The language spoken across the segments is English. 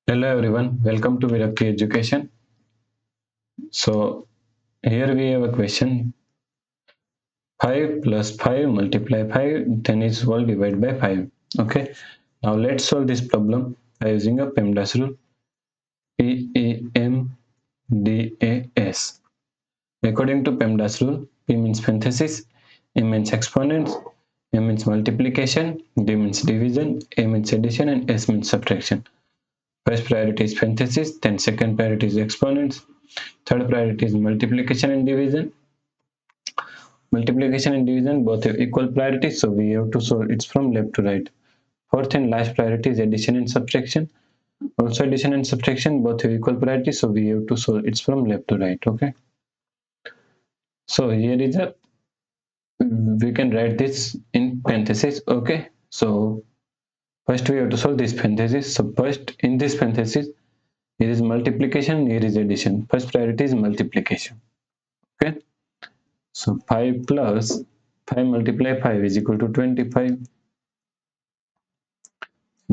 Hello everyone, welcome to Virakti Education. So here we have a question. 5 plus 5 multiply 5 then is all divided by 5. Okay, now let's solve this problem by using a PEMDAS rule. PEMDAS. According to PEMDAS rule, P means parenthesis, M means exponents, M means multiplication, D means division, A means addition, and S means subtraction. First priority is parenthesis, then second priority is exponents, third priority is multiplication and division. Multiplication and division both have equal priority, so we have to solve it from left to right. Fourth and last priority is addition and subtraction. Also addition and subtraction both have equal priority, so we have to solve it from left to right. Okay. So here is a, we can write this in parentheses. Okay. So first we have to solve this parenthesis. So first in this parenthesis, here is multiplication, here is addition. First priority is multiplication. Okay. So 5 plus 5 multiply 5 is equal to 25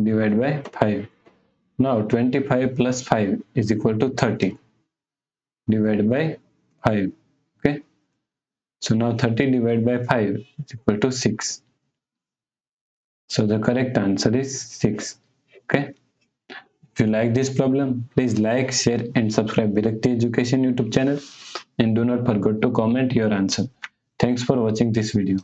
divided by 5. Now 25 plus 5 is equal to 30 divided by 5. Okay. So now 30 divided by 5 is equal to 6. So the correct answer is 6. Okay. If you like this problem, please like, share and subscribe Virakti Education YouTube channel, and do not forget to comment your answer. Thanks for watching this video.